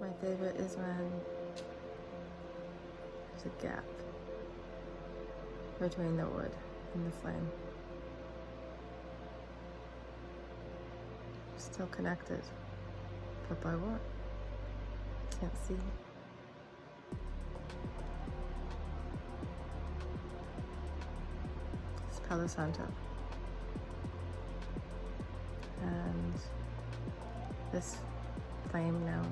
My favorite is when there's a gap between the wood and the flame. Still connected, but by what? Can't see. It's Palo Santo. And this flame now,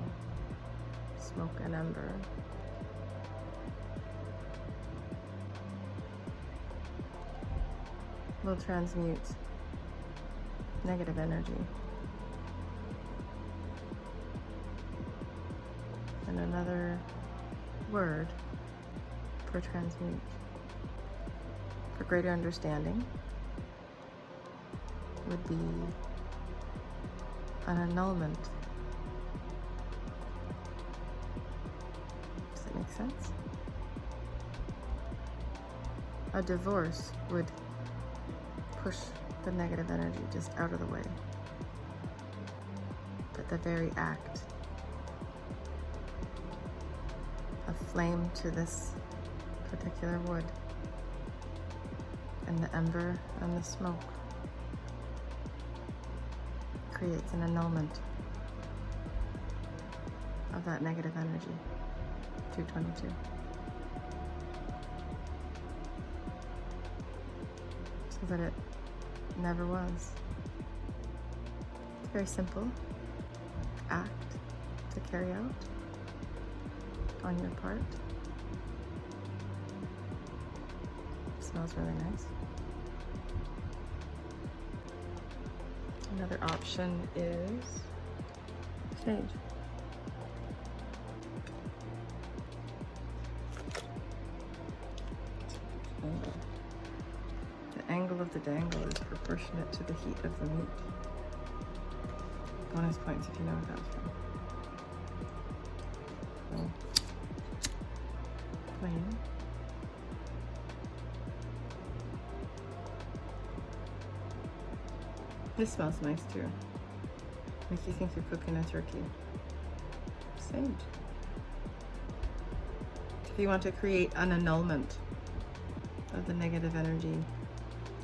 smoke and ember, will transmute negative energy. And another word for transmute, for greater understanding, would be an annulment. Does that make sense? A divorce would push the negative energy just out of the way. But the very act of flame to this particular wood and the ember and the smoke creates an annulment of that negative energy, 222. So that it never was. It's a very simple act to carry out on your part. It smells really nice. Another option is sage. The angle of the dangle is proportionate to the heat of the meat. Bonus points if you know what that's from. So, flame. This smells nice too. Makes you think you're cooking a turkey. Sage. If you want to create an annulment of the negative energy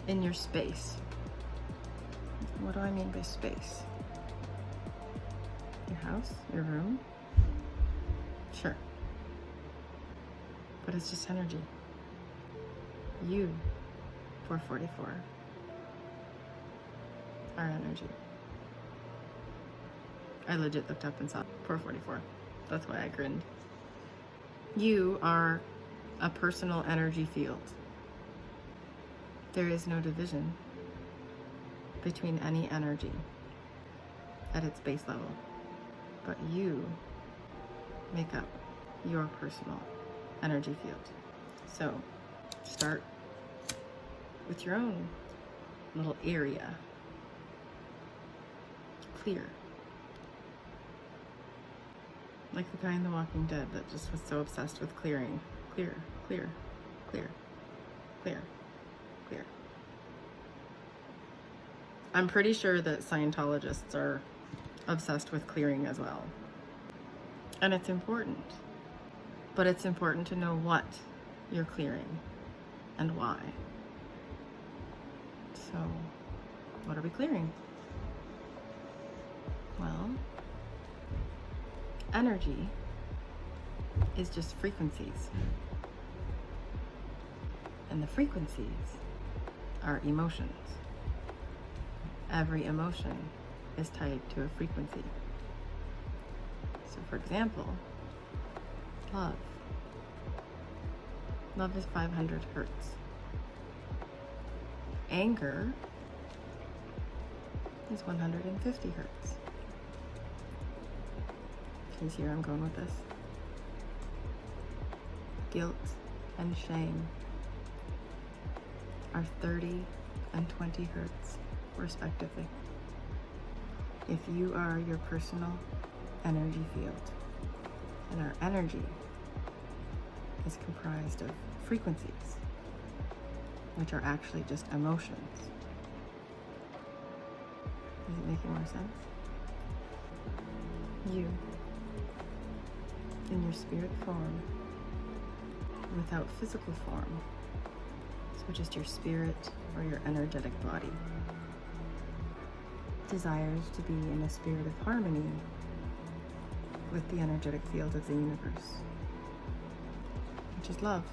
in your space. What do I mean by space? Your house? Your room? Sure. But it's just energy. You, 444. Our energy. I legit looked up and saw 444. That's why I grinned. You are a personal energy field. There is no division between any energy at its base level, but you make up your personal energy field. So start with your own little area. Clear. Like the guy in The Walking Dead that just was so obsessed with clearing. Clear, clear, clear, clear, clear. I'm pretty sure that Scientologists are obsessed with clearing as well. And it's important. But it's important to know what you're clearing and why. So, what are we clearing? Well, energy is just frequencies. And the frequencies are emotions. Every emotion is tied to a frequency. So for example, love. Love is 500 hertz. Anger is 150 hertz. Can you see where I'm going with this? Guilt and shame are 30 and 20 hertz, respectively. If you are your personal energy field, and our energy is comprised of frequencies, which are actually just emotions. Is it making more sense? You in your spirit form without physical form. So just your spirit or your energetic body desires to be in a spirit of harmony with the energetic field of the universe, which is love.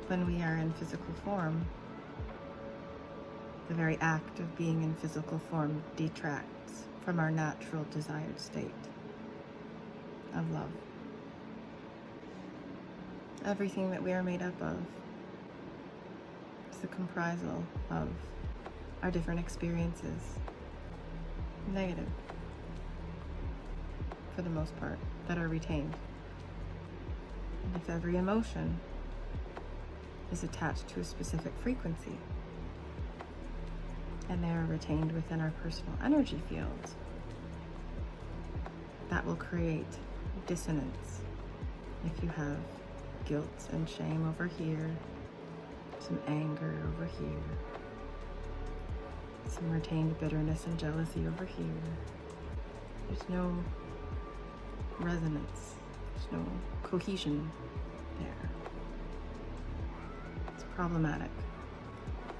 When we are in physical form, the very act of being in physical form detracts from our natural desired state of love. Everything that we are made up of is the comprisal of our different experiences, negative for the most part, that are retained. And if every emotion is attached to a specific frequency and they are retained within our personal energy fields, that will create dissonance. If you have guilt and shame over here, some anger over here, some retained bitterness and jealousy over here, there's no resonance, there's no cohesion there. It's problematic.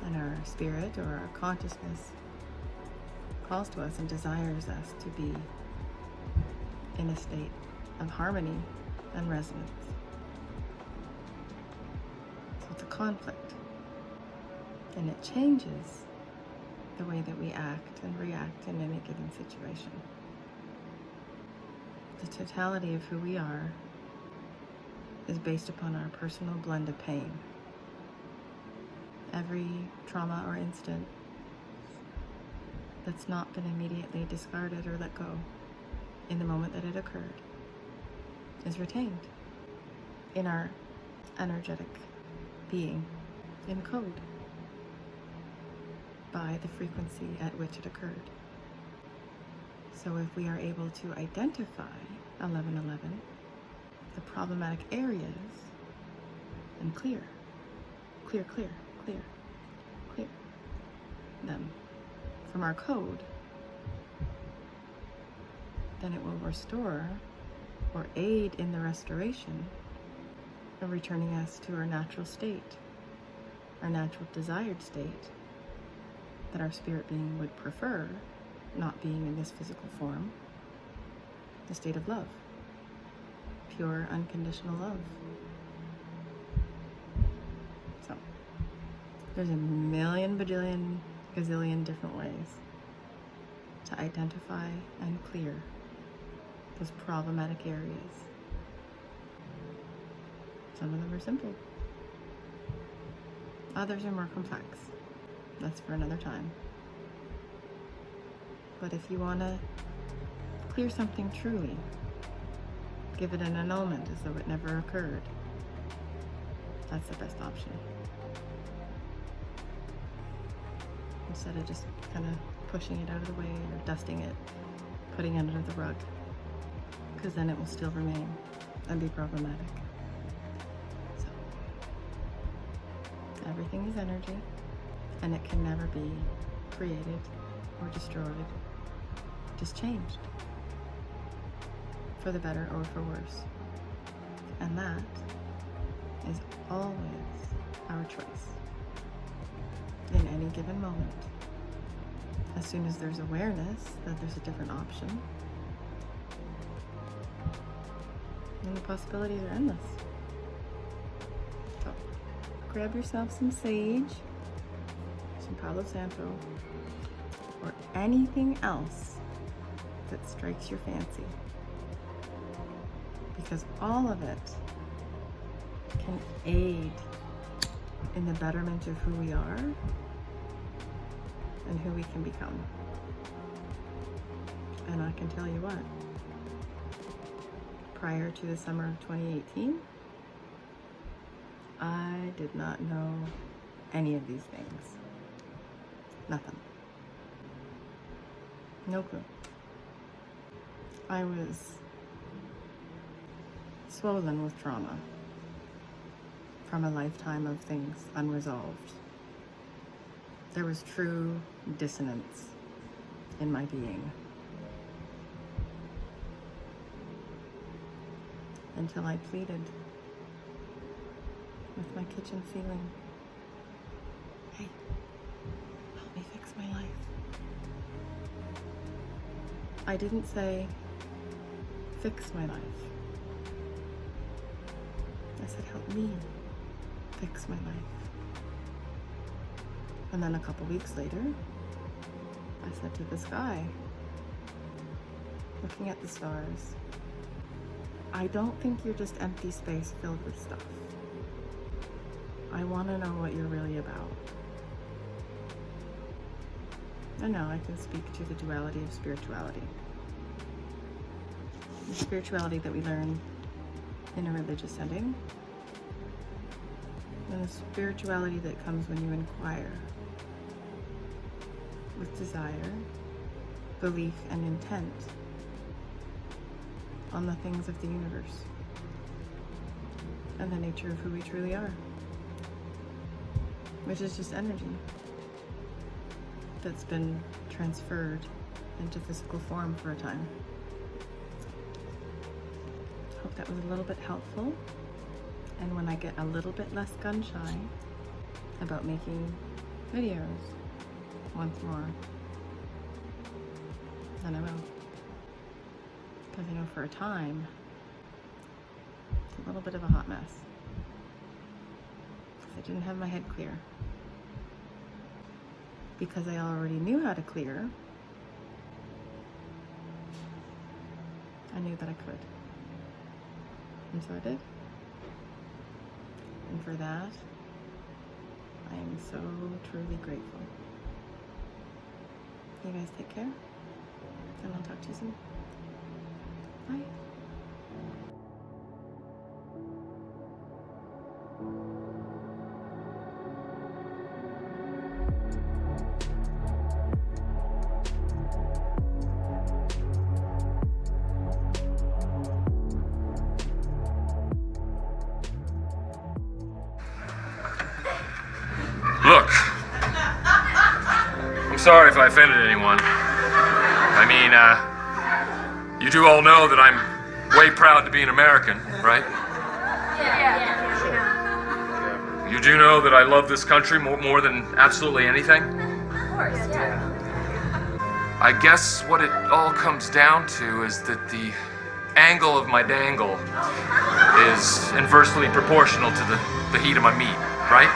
And our spirit or our consciousness calls to us and desires us to be in a state of harmony and resonance. So it's a conflict. And it changes the way that we act and react in any given situation. The totality of who we are is based upon our personal blend of pain. Every trauma or incident that's not been immediately discarded or let go in the moment that it occurred is retained in our energetic being, in code, by the frequency at which it occurred. So if we are able to identify 1111, the problematic areas, and clear them from our code, then it will restore or aid in the restoration of returning us to our natural state, our natural desired state that our spirit being would prefer, not being in this physical form, the state of love, pure unconditional love. So there's a million bajillion gazillion different ways to identify and clear those problematic areas. Some of them are simple. Others are more complex. That's for another time. But if you want to clear something truly, give it an annulment as though it never occurred. That's the best option. Instead of just kind of pushing it out of the way or dusting it, putting it under the rug, because then it will still remain and be problematic. So, everything is energy, and it can never be created or destroyed, just changed, for the better or for worse. And that is always our choice in any given moment. As soon as there's awareness that there's a different option, then the possibilities are endless. So, grab yourself some sage, some Palo Santo, or anything else that strikes your fancy. Because all of it can aid in the betterment of who we are and who we can become. And I can tell you what, prior to the summer of 2018, I did not know any of these things. Nothing. No clue. I was swollen with trauma from a lifetime of things unresolved. There was true dissonance in my being. until I pleaded with my kitchen ceiling. Hey, help me fix my life. I didn't say, fix my life. I said, help me fix my life. And then a couple weeks later, I said to the sky, looking at the stars, I don't think you're just empty space filled with stuff. I want to know what you're really about. I know I can speak to the duality of spirituality. The spirituality that we learn in a religious setting, and the spirituality that comes when you inquire with desire, belief, and intent on the things of the universe and the nature of who we truly are, which is just energy that's been transferred into physical form for a time. Hope that was a little bit helpful. And when I get a little bit less gun shy about making videos once more, then I will. Because I know for a time, it's a little bit of a hot mess. Because I didn't have my head clear. Because I already knew how to clear, I knew that I could. And so I did. And for that, I am so truly grateful. You guys take care, and I'll talk to you soon. Bye. Look, I'm sorry if I offended anyone. I mean, you do all know that I'm way proud to be an American, right? Yeah. You do know that I love this country more than absolutely anything? Of course, yeah. I guess what it all comes down to is that the angle of my dangle is inversely proportional to the heat of my meat, right?